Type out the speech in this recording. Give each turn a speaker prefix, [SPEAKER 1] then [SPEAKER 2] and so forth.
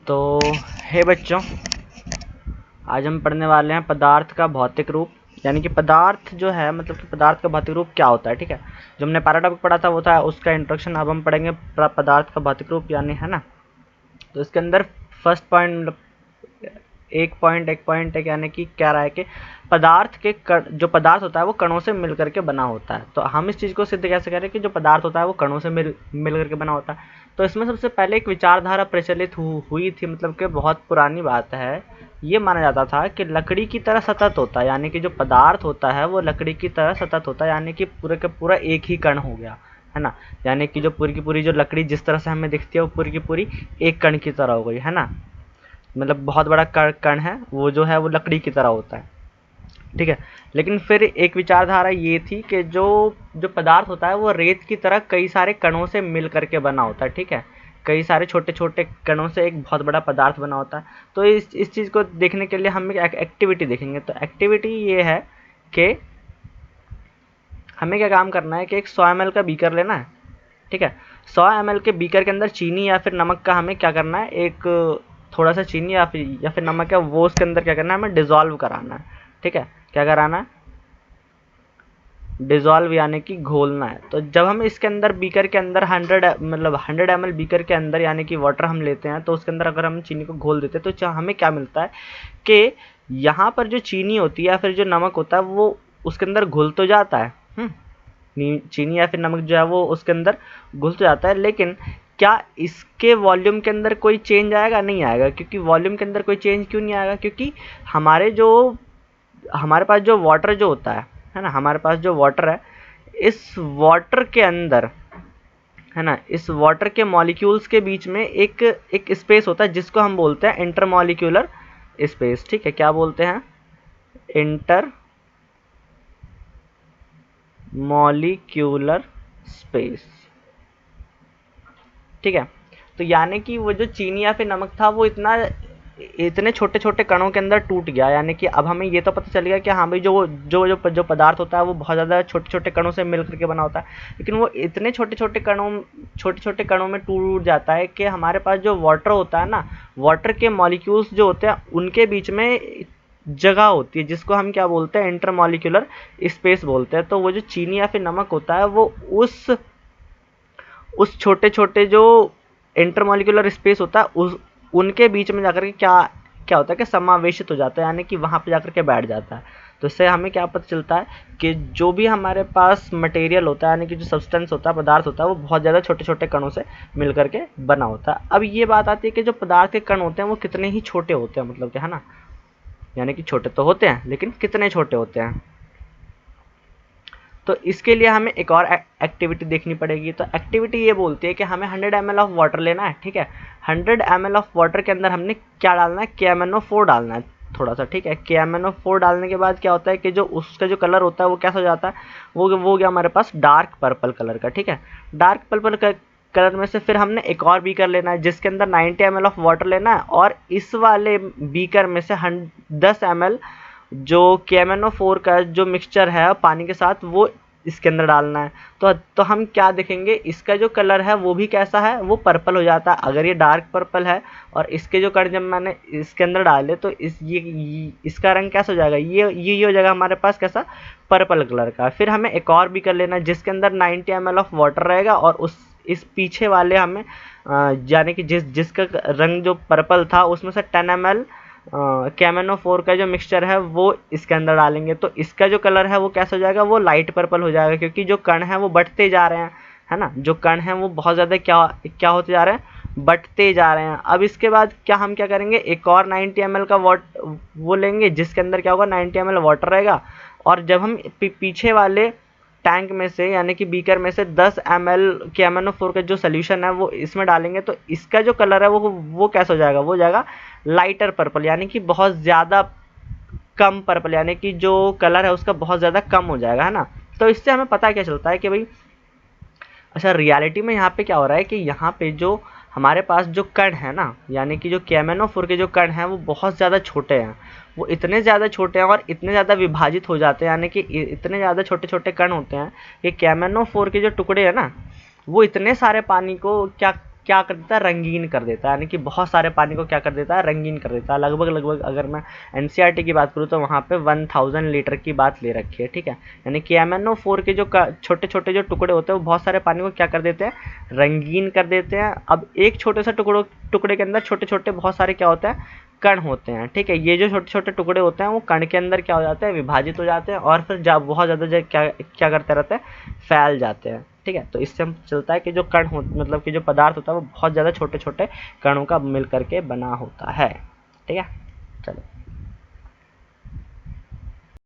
[SPEAKER 1] तो हे बच्चों, आज हम पढ़ने वाले हैं पदार्थ का भौतिक रूप। यानी कि पदार्थ जो है, मतलब कि पदार्थ का भौतिक रूप क्या होता है। ठीक है, जो हमने पहला टॉपिक पढ़ा था वो था उसका इंट्रोडक्शन। अब हम पढ़ेंगे पदार्थ का भौतिक रूप, यानी है ना। तो इसके अंदर फर्स्ट पॉइंट, एक पॉइंट एक यानी कि क्या रहा है कि पदार्थ के जो पदार्थ होता है वो कणों से मिल करके बना होता है। तो हम इस चीज़ को सिद्ध कैसे करें कि जो पदार्थ होता है वो कणों से मिल करके बना होता है। तो इसमें सबसे पहले एक विचारधारा प्रचलित हुई थी, मतलब कि बहुत पुरानी बात है। ये माना जाता था कि लकड़ी की तरह सतत होता है, यानी कि जो पदार्थ होता है वो लकड़ी की तरह सतत होता है, यानी कि पूरे का पूरा एक ही कण हो गया, है ना। यानी कि जो पूरी की पूरी जो लकड़ी जिस तरह से हमें दिखती है वो पूरी की पूरी एक कण की तरह हो गई, है ना। मतलब बहुत बड़ा कण है वो, जो है वो लकड़ी की तरह होता है। ठीक है, लेकिन फिर एक विचारधारा ये थी कि जो जो पदार्थ होता है वो रेत की तरह कई सारे कणों से मिल करके बना होता है। ठीक है, कई सारे छोटे छोटे कणों से एक बहुत बड़ा पदार्थ बना होता है। तो इस चीज़ को देखने के लिए हम एक एक्टिविटी देखेंगे। तो एक्टिविटी ये है कि हमें क्या काम करना है कि एक 100 ml का बीकर लेना है। ठीक है, 100 ml के बीकर के अंदर चीनी या फिर नमक का हमें क्या करना है, एक थोड़ा सा चीनी या फिर नमक है वो उसके अंदर क्या करना है, हमें डिज़ोल्व कराना है। ठीक है, क्या कराना है, डिज़ोल्व यानी कि घोलना है। तो जब हम इसके अंदर बीकर के अंदर 100 ml बीकर के अंदर यानी कि वाटर हम लेते हैं, तो उसके अंदर अगर हम चीनी को घोल देते हैं तो हमें क्या मिलता है कि यहाँ पर जो चीनी होती है या फिर जो नमक होता है वो उसके अंदर घुल तो जाता है। चीनी या फिर नमक जो है वो उसके अंदर घुल तो जाता है, लेकिन क्या इसके वॉल्यूम के अंदर कोई चेंज आएगा? नहीं आएगा। क्योंकि वॉल्यूम के अंदर कोई चेंज क्यों नहीं आएगा? क्योंकि हमारे पास जो वाटर जो होता है ना, हमारे पास जो वाटर है, इस वाटर के अंदर, है ना, इस वाटर के मॉलिक्यूल्स के बीच में एक स्पेस होता है जिसको हम बोलते हैं इंटरमॉलिक्यूलर स्पेस। ठीक है, क्या बोलते हैं? Inter molecular space. ठीक है, तो यानी कि वो जो चीनी या फिर नमक था वो इतने छोटे छोटे कणों के अंदर टूट गया। यानी कि अब हमें ये तो पता चल गया कि हाँ भाई, जो पदार्थ होता है वो बहुत ज़्यादा छोटे छोटे कणों से मिल करके बना होता है, लेकिन वो इतने छोटे छोटे कणों में टूट जाता है कि हमारे पास जो वाटर होता है ना, वाटर के मॉलिक्यूल्स जो होते हैं उनके बीच में जगह होती है जिसको हम क्या बोलते हैं, इंटरमॉलिक्यूलर स्पेस बोलते हैं। तो वो जो चीनी या फिर नमक होता है वो उस छोटे छोटे जो इंटरमॉलिक्यूलर स्पेस होता है उनके बीच में जाकर के क्या क्या होता है कि समावेशित हो जाता है, यानी कि वहाँ पे जाकर के बैठ जाता है। तो इससे हमें क्या पता चलता है कि जो भी हमारे पास मटेरियल होता है, यानी कि जो सब्सटेंस होता है, पदार्थ होता है, वो बहुत ज़्यादा छोटे छोटे कणों से मिल करके बना होता है। अब ये बात आती है कि जो पदार्थ के कण होते हैं वो कितने ही छोटे होते हैं, मतलब कि, है ना। यानी कि छोटे तो होते हैं लेकिन कितने छोटे होते हैं। तो इसके लिए हमें एक और एक्टिविटी देखनी पड़ेगी। तो एक्टिविटी ये बोलती है कि हमें 100 ml ऑफ वाटर लेना है। ठीक है, 100 ml ऑफ वाटर के अंदर हमने क्या डालना है, KMnO4 डालना है थोड़ा सा। ठीक है, KMnO4 डालने के बाद क्या होता है कि जो उसका जो कलर होता है वो कैसा हो जाता है, वो गया हमारे पास डार्क पर्पल कलर का। ठीक है, डार्क पर्पल कलर में से फिर हमने एक और बीकर लेना है जिसके अंदर 90 ml ऑफ वाटर लेना है, और इस वाले बीकर में से 10 ml जो KMnO4 का जो मिक्सचर है पानी के साथ वो इसके अंदर डालना है। तो हम क्या देखेंगे, इसका जो कलर है वो भी कैसा है, वो पर्पल हो जाता है। अगर ये डार्क पर्पल है और इसके जो कण जब मैंने इसके अंदर डाले तो इसका रंग कैसा हो जाएगा, ये हो जाएगा हमारे पास कैसा, पर्पल कलर का। फिर हमें एक और भी कर लेना है जिसके अंदर 90 ml ऑफ वाटर रहेगा, और इस पीछे वाले हमें यानी कि जिसका रंग जो पर्पल था उसमें से 10 ml KMnO4 का जो मिक्सचर है वो इसके अंदर डालेंगे। तो इसका जो कलर है वो कैसा हो जाएगा, वो लाइट पर्पल हो जाएगा, क्योंकि जो कण है वो बढ़ते जा रहे हैं, है ना। जो कण है वो बहुत ज़्यादा क्या होते जा रहे हैं, बढ़ते जा रहे हैं। अब इसके बाद हम क्या करेंगे, एक और 90 ml का वो लेंगे जिसके अंदर क्या होगा, 90 ml वाटर रहेगा, और जब हम पीछे वाले टैंक में से यानी कि बीकर में से 10 ml KMnO4 का जो सोल्यूशन है वो इसमें डालेंगे। तो इसका जो कलर है वो कैसा हो जाएगा, वो जाएगा लाइटर पर्पल, यानी कि बहुत ज़्यादा कम पर्पल, यानी कि जो कलर है उसका बहुत ज़्यादा कम हो जाएगा, है ना। तो इससे हमें पता क्या चलता है कि भाई, अच्छा, रियलिटी में यहाँ पे क्या हो रहा है कि यहाँ पे जो हमारे पास जो कण है ना, यानी कि जो KMnO4 के जो कण हैं वो बहुत ज़्यादा छोटे हैं। वो इतने ज़्यादा छोटे हैं और इतने ज़्यादा विभाजित हो जाते हैं, यानी कि इतने ज़्यादा छोटे छोटे कण होते हैं कि KMnO4 के जो टुकड़े हैं ना, वो इतने सारे पानी को क्या क्या कर देता है, रंगीन कर देता है, यानी कि बहुत सारे पानी को क्या कर देता है, रंगीन कर देता है। लगभग लगभग अगर मैं एनसीईआरटी की बात करूँ तो वहाँ पे 1000 लीटर की बात ले रखी है, ठीक है। यानी कि MnO4 के जो छोटे छोटे जो टुकड़े होते हैं वो बहुत सारे पानी को क्या कर देते हैं, रंगीन कर देते हैं। अब एक छोटे से टुकड़े के अंदर छोटे छोटे बहुत सारे क्या होते हैं, कण होते हैं, ठीक है। ये जो छोटे छोटे टुकड़े होते हैं वो कण के अंदर क्या हो जाते हैं, विभाजित हो जाते हैं और फिर जब बहुत ज़्यादा क्या क्या करते रहते हैं, फैल जाते हैं, ठीक है। तो इससे हम चलता है कि जो कण हो मतलब कि जो पदार्थ होता है वो बहुत ज़्यादा छोटे छोटे कणों का मिल करके बना होता है, ठीक है। चलो।